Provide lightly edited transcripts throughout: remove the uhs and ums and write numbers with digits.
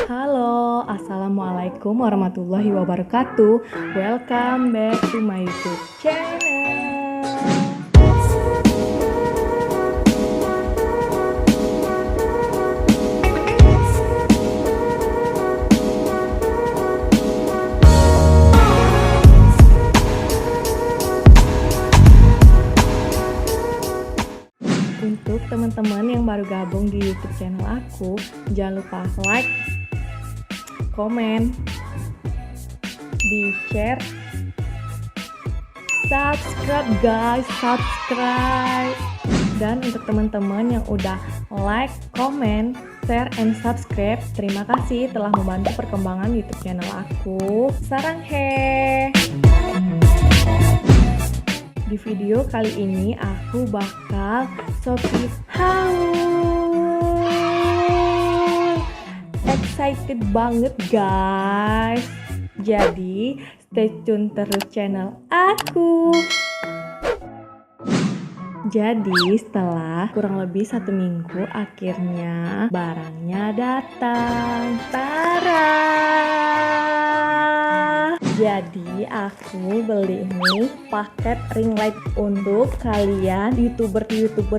Halo, assalamualaikum warahmatullahi wabarakatuh. Welcome back to my YouTube channel. Untuk teman-teman yang baru gabung di YouTube channel aku, jangan lupa like, komen, di-share, subscribe guys, subscribe. Dan untuk teman-teman yang udah like, komen, share, and subscribe, terima kasih telah membantu perkembangan YouTube channel aku. Sarang he. Di video kali ini aku bakal Shopee haul. Excited banget guys. Jadi stay tune terus channel aku. Jadi setelah kurang lebih 1 minggu akhirnya barangnya datang. Tara! Jadi aku beli ini paket ring light untuk kalian youtuber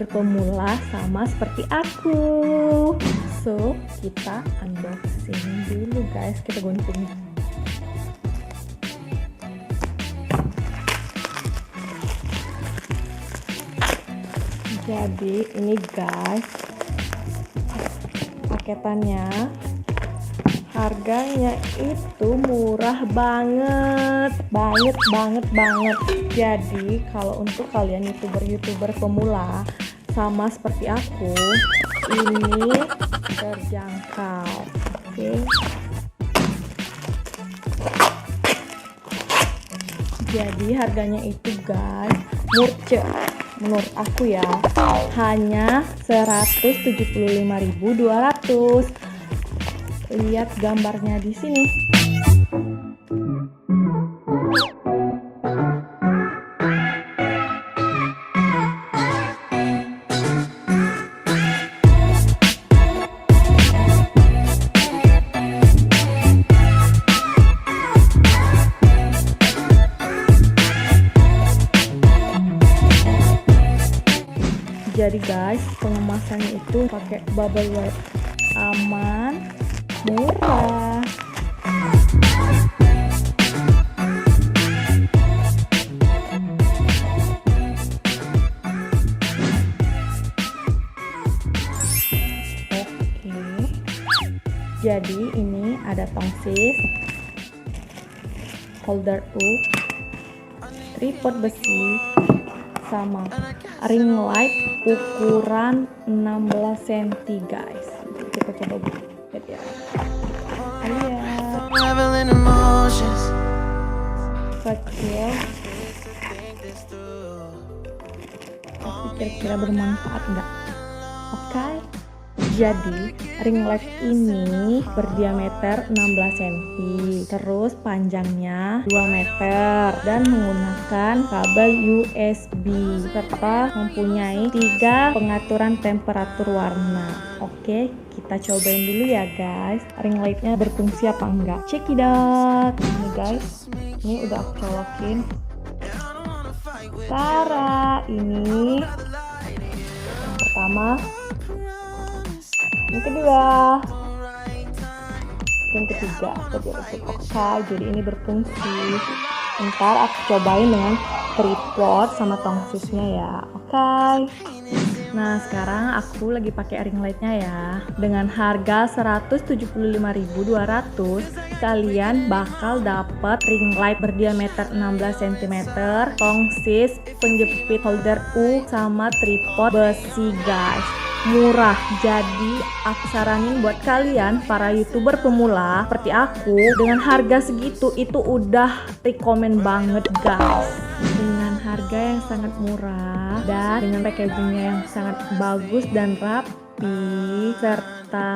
pemula sama seperti aku. So kita unboxing dulu guys, kita gunting. Jadi ini guys paketannya, harganya itu murah banget. Jadi kalau untuk kalian youtuber pemula sama seperti aku, ini terjangkau. Oke. Jadi harganya itu guys murce menurut aku ya, hanya 175.200. Lihat gambarnya di sini. Jadi guys, pengemasannya itu pakai bubble wrap, aman, murah. Oke. Jadi ini ada tongsis, holder up, tripod besi, sama ring light ukuran 16 cm guys. Kita coba lihat ya. Lihat. Kecil. Tapi kira-kira bermanfaat nggak? Oke. Jadi ring light ini berdiameter 16 cm, terus panjangnya 2 meter dan menggunakan kabel USB serta mempunyai 3 pengaturan temperatur warna. Oke, kita cobain dulu ya guys, ring lightnya berfungsi apa enggak. Check it out. Ini guys, ini udah aku colokin. Tara, ini yang pertama, yang kedua, yang ketiga. Oke, jadi ini berfungsi. Ntar aku cobain dengan tripod sama tongsisnya ya. Oke. Nah sekarang aku lagi pakai ring lightnya ya. Dengan harga 175.200, kalian bakal dapat ring light berdiameter 16 cm, tongsis, penjepit holder U, sama tripod besi guys. Murah. Jadi aku saranin buat kalian para youtuber pemula seperti aku, dengan harga segitu itu udah rekomen banget guys. Dengan harga yang sangat murah dan dengan packagingnya yang sangat bagus dan rapi, serta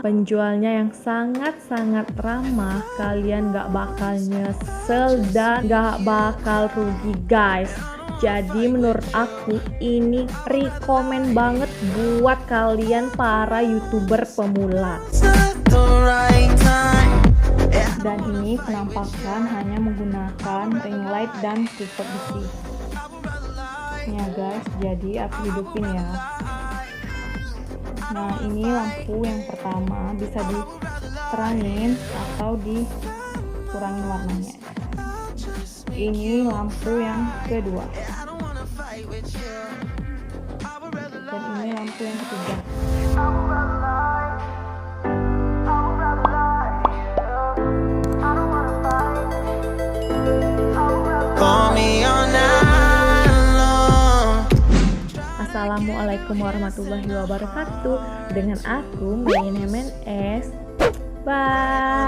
penjualnya yang sangat ramah, kalian gak bakal nyesel dan gak bakal rugi guys. Jadi menurut aku ini rekomen banget buat kalian para youtuber pemula. ini penampakan hanya menggunakan ring light dan tripod besi. Ya guys, jadi aku hidupin ya. Nah, ini lampu yang pertama, bisa diterangin atau dikurangin warnanya. Ini lampu yang kedua. Dan ini lampu yang ketiga. Assalamualaikum warahmatullahi wabarakatuh. Dengan aku Mayin MNS. Bye.